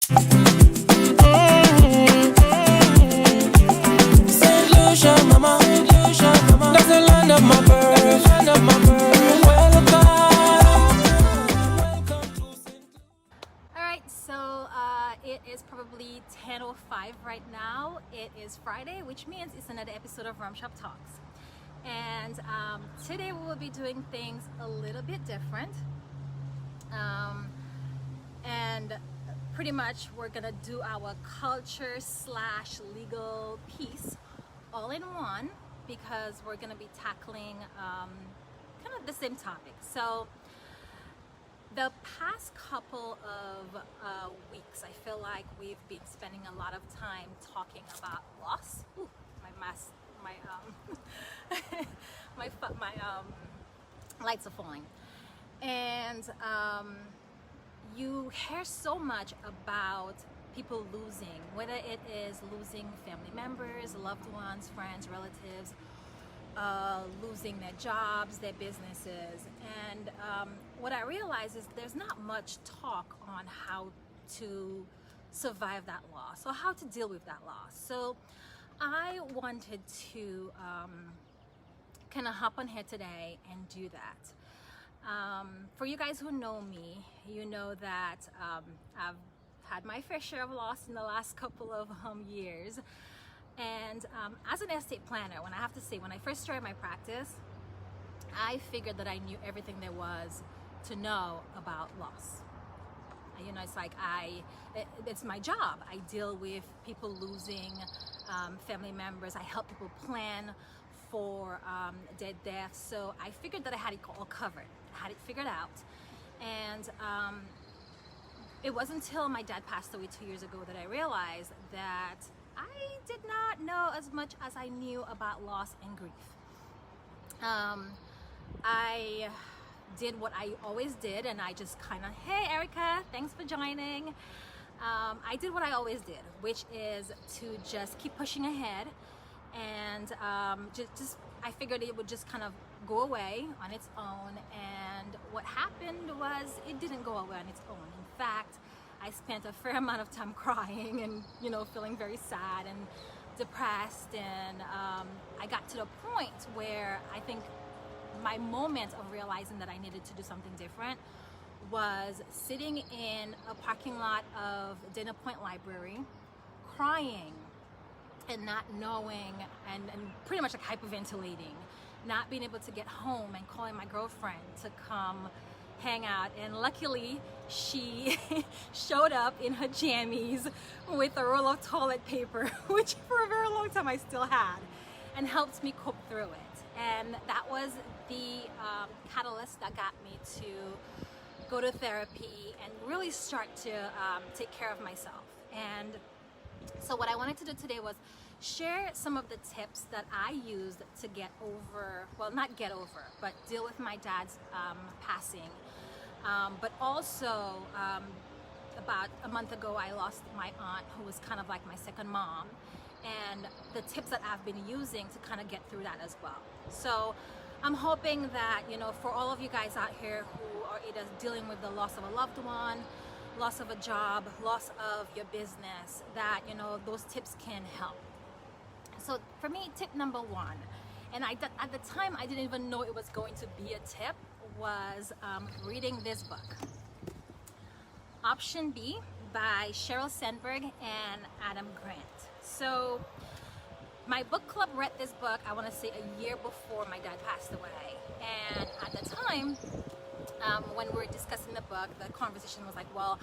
Saint Lucia, mama, that's the land of my birth. Alright, so it is probably 10:05 right now. It is Friday, which means it's another episode of Rum Shop Talks. And today we will be doing things a little bit different. And pretty much we're gonna do our culture / legal piece all in one, because we're gonna be tackling kind of the same topic. So the past couple of weeks, I feel like we've been spending a lot of time talking about loss. Ooh, my lights are falling. And you hear so much about people losing, whether it is losing family members, loved ones, friends, relatives, losing their jobs, their businesses. And what I realize is there's not much talk on how to survive that loss or how to deal with that loss. So I wanted to kind of hop on here today and do that. For you guys who know me, you know that I've had my fair share of loss in the last couple of years. And as an estate planner, when I first started my practice, I figured that I knew everything there was to know about loss. You know, it's like it's my job. I deal with people losing family members. I help people plan for their deaths. So I figured that I had it all covered. I had it figured out. And it wasn't until my dad passed away 2 years ago that I realized that I did not know as much as I knew about loss and grief. I did what I always did, and I just kind of, hey Erica, thanks for joining. I did what I always did, which is to just keep pushing ahead, and I figured it would just kind of go away on its own. And what happened was it didn't go away on its own. In fact, I spent a fair amount of time crying and, you know, feeling very sad and depressed. And I got to the point where I think my moment of realizing that I needed to do something different was sitting in a parking lot of Dana Point Library, crying and not knowing, and pretty much like hyperventilating, not being able to get home, and calling my girlfriend to come hang out. And luckily she showed up in her jammies with a roll of toilet paper, which for a very long time I still had, and helped me cope through it. And that was the catalyst that got me to go to therapy and really start to take care of myself. And so what I wanted to do today was share some of the tips that I used to get over, well, not get over, but deal with my dad's passing. But also, about a month ago, I lost my aunt, who was kind of like my second mom, and the tips that I've been using to kind of get through that as well. So I'm hoping that, you know, for all of you guys out here who are either dealing with the loss of a loved one, loss of a job, loss of your business, that, you know, those tips can help. So for me, tip number one, and at the time I didn't even know it was going to be a tip, was reading this book, Option B by Sheryl Sandberg and Adam Grant. So my book club read this book, I want to say a year before my dad passed away. And at the time, when we were discussing the book, the conversation was like, well,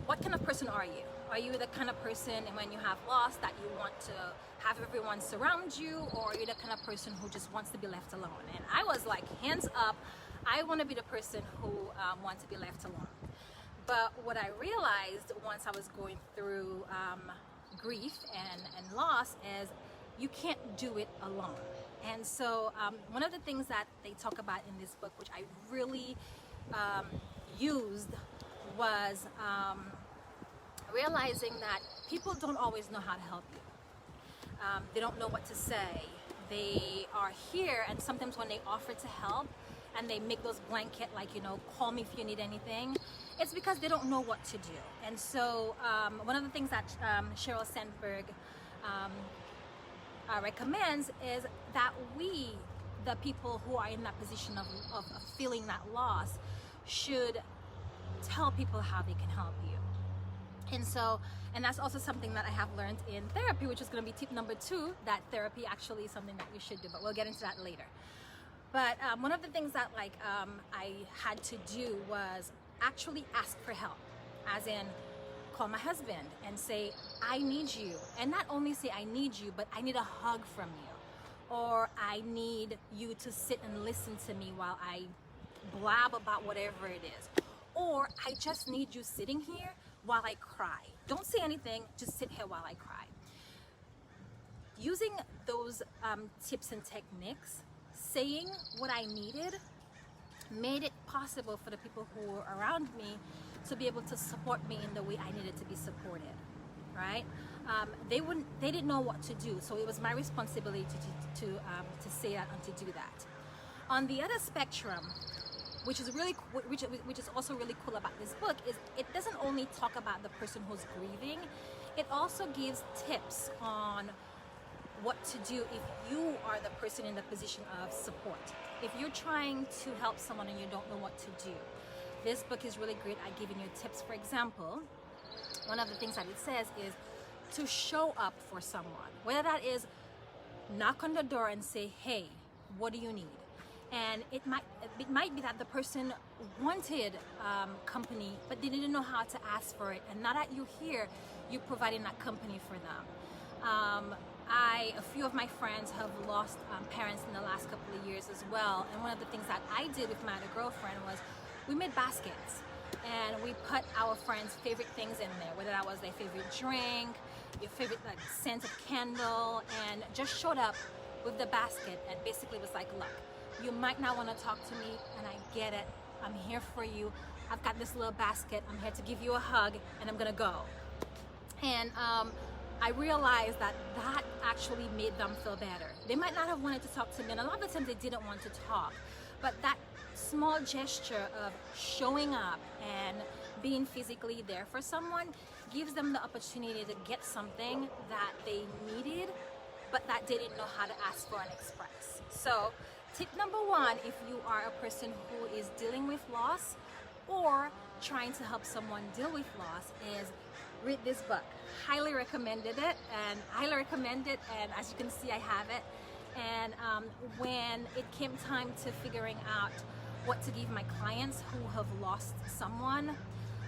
what kind of person are you? Are you the kind of person, when you have lost, that you want to have everyone surround you, or are you the kind of person who just wants to be left alone? And I was like, hands up, I want to be the person who wants to be left alone. But what I realized once I was going through grief and loss is you can't do it alone. And so one of the things that they talk about in this book, which I really used, was realizing that people don't always know how to help you. They don't know what to say. They are here, and sometimes when they offer to help and they make those blanket, like, you know, call me if you need anything, It's because they don't know what to do. And so one of the things that Sheryl Sandberg recommends is that we, the people who are in that position of feeling that loss, should tell people how they can help you. And that's also something that I have learned in therapy, which is going to be tip number 2, that therapy actually is something that you should do, but we'll get into that later. But one of the things that I had to do was actually ask for help, as in call my husband and say, I need you. And not only say I need you, but I need a hug from you. Or I need you to sit and listen to me while I blab about whatever it is. Or I just need you sitting here while I cry. Don't say anything, just sit here while I cry. Using those tips and techniques, saying what I needed, made it possible for the people who were around me to be able to support me in the way I needed to be supported, right? They didn't know what to do, so it was my responsibility to say that and to do that. On the other spectrum, which is also really cool about this book, is it doesn't only talk about the person who's grieving, it also gives tips on what to do if you are the person in the position of support. If you're trying to help someone and you don't know what to do, this book is really great at giving you tips. For example, one of the things that it says is to show up for someone, whether that is knock on the door and say, hey, what do you need? And it might be that the person wanted company, but they didn't know how to ask for it. And now that you're here, you're providing that company for them. A few of my friends have lost parents in the last couple of years as well. And one of the things that I did with my other girlfriend was we made baskets. And we put our friends' favorite things in there, whether that was their favorite drink, your favorite scent of candle, and just showed up with the basket and basically was like, look, you might not want to talk to me, and I get it. I'm here for you. I've got this little basket. I'm here to give you a hug, and I'm gonna go. And I realized that actually made them feel better. They might not have wanted to talk to me, and a lot of the times they didn't want to talk, but that small gesture of showing up and being physically there for someone gives them the opportunity to get something that they needed, but that they didn't know how to ask for and express. So tip number 1, if you are a person who is dealing with loss or trying to help someone deal with loss, is read this book. Highly recommended it, and as you can see, I have it. And when it came time to figuring out what to give my clients who have lost someone,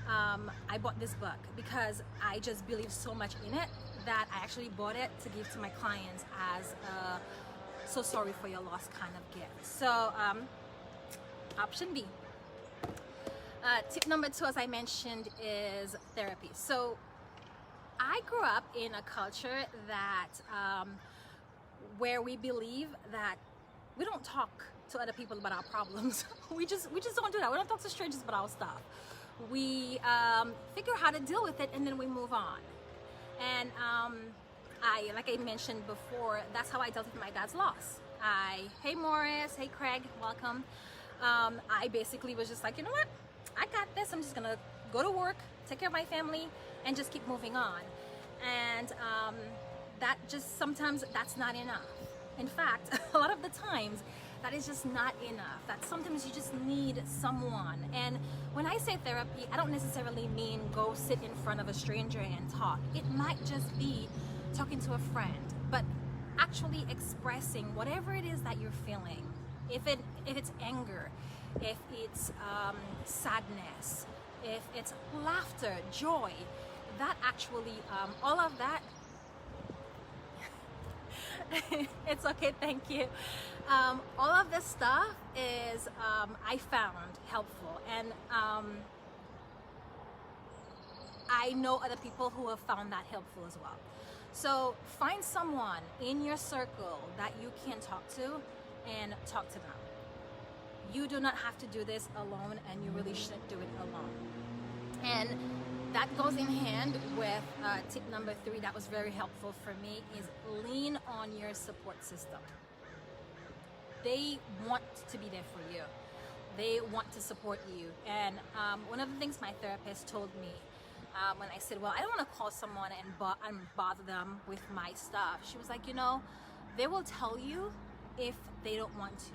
I bought this book because I just believe so much in it that I actually bought it to give to my clients as a so sorry for your loss kind of gift. So option B. Tip number 2, as I mentioned, is therapy. So I grew up in a culture that where we believe that we don't talk to other people about our problems. we just don't do that. We don't talk to strangers about our stuff. We figure out how to deal with it, and then we move on. And like I mentioned before, that's how I dealt with my dad's loss. Hey Morris, hey Craig, welcome. I basically was just like, you know what? I got this. I'm just gonna go to work, take care of my family, and just keep moving on. And that just sometimes that's not enough. In fact, a lot of the times that is just not enough. That sometimes you just need someone. And when I say therapy, I don't necessarily mean go sit in front of a stranger and talk. It might just be talking to a friend, but actually expressing whatever it is that you're feeling. If it's anger, if it's sadness, if it's laughter, joy, that actually, all of that, it's okay, thank you. All of this stuff is, I found helpful, and I know other people who have found that helpful as well. So find someone in your circle that you can talk to and talk to them. You do not have to do this alone, and you really shouldn't do it alone. And that goes in hand with tip number 3 that was very helpful for me, is lean on your support system. They want to be there for you. they want to support you. And one of the things my therapist told me when I said, well, I don't want to call someone and bother them with my stuff, she was like, you know, they will tell you if they don't want to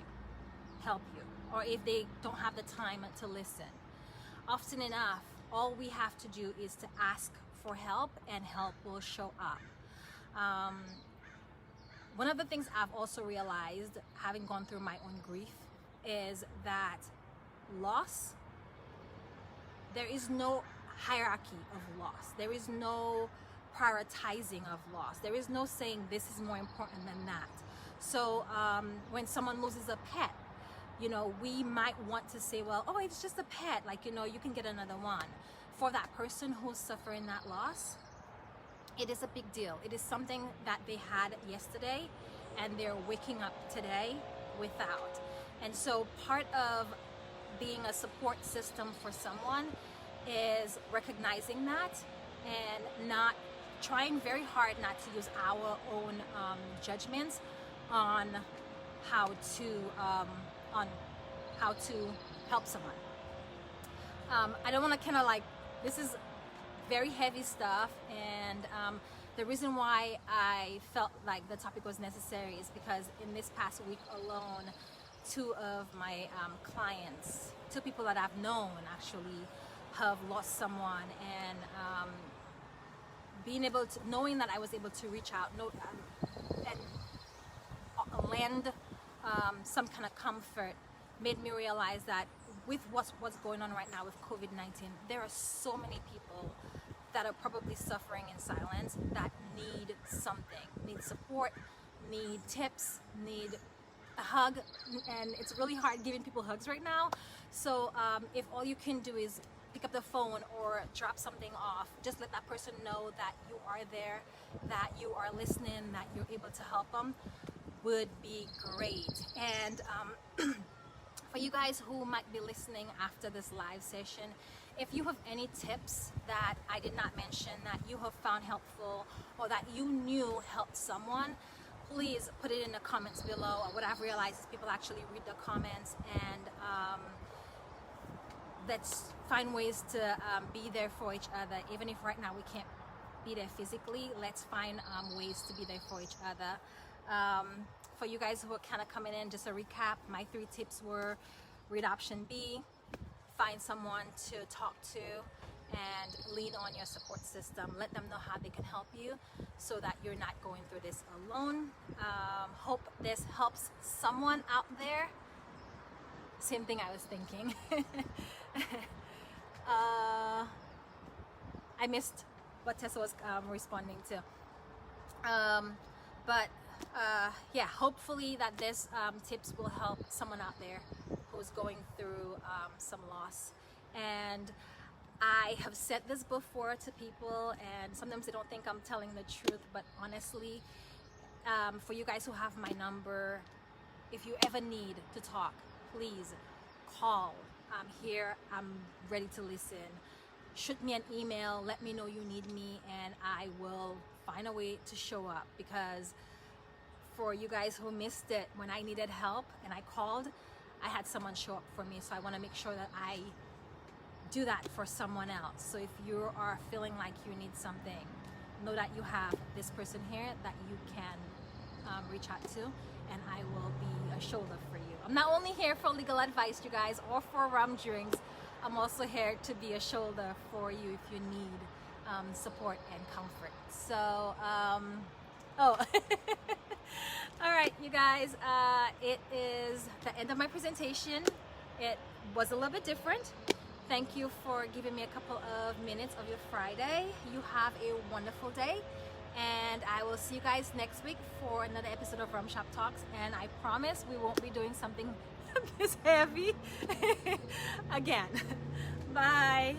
help you or if they don't have the time to listen. Often enough, all we have to do is to ask for help, and help will show up. One of the things I've also realized, having gone through my own grief, is that loss, there is no hierarchy of loss. There is no prioritizing of loss. There is no saying this is more important than that. So when someone loses a pet, you know, we might want to say, well, oh, it's just a pet, like, you know, you can get another one. For that person who's suffering that loss, it is a big deal. It is something that they had yesterday and they're waking up today without. And so part of being a support system for someone is recognizing that and not trying very hard not to use our own judgments on how to help someone. I don't want to kind of like, this is very heavy stuff, and the reason why I felt like the topic was necessary is because in this past week alone, two of my clients, two people that I've known actually, have lost someone, and being able to, knowing that I was able to reach out and lend some kind of comfort, made me realize that with what's going on right now with COVID-19, there are so many people that are probably suffering in silence that need something, need support, need tips, need a hug, and it's really hard giving people hugs right now. So if all you can do is pick up the phone or drop something off, just let that person know that you are there, that you are listening, that you're able to help them, would be great. And for you guys who might be listening after this live session, if you have any tips that I did not mention that you have found helpful or that you knew helped someone, please put it in the comments below. What I've realized is people actually read the comments, and let's find ways to be there for each other. Even if right now we can't be there physically, let's find ways to be there for each other. For you guys who are kind of coming in, just a recap, my 3 tips were: read option B, find someone to talk to, and lean on your support system. Let them know how they can help you so that you're not going through this alone. Hope this helps someone out there. Same thing I was thinking. I missed what Tessa was responding to. Yeah, hopefully that this tips will help someone out there who's going through some loss. And I have said this before to people, and sometimes they don't think I'm telling the truth, but honestly, for you guys who have my number, if you ever need to talk, please call. I'm here, I'm ready to listen. Shoot me an email, let me know you need me, and I will find a way to show up. Because for you guys who missed it, when I needed help and I called, I had someone show up for me. So I want to make sure that I do that for someone else. So if you are feeling like you need something, know that you have this person here that you can reach out to, and I will be a shoulder for you. I'm not only here for legal advice, you guys, or for rum drinks. I'm also here to be a shoulder for you if you need support and comfort. So, all right, you guys, it is the end of my presentation. It was a little bit different. Thank you for giving me a couple of minutes of your Friday. You have a wonderful day, and I will see you guys next week for another episode of Rum Shop Talks. And I promise we won't be doing something this heavy again. Bye.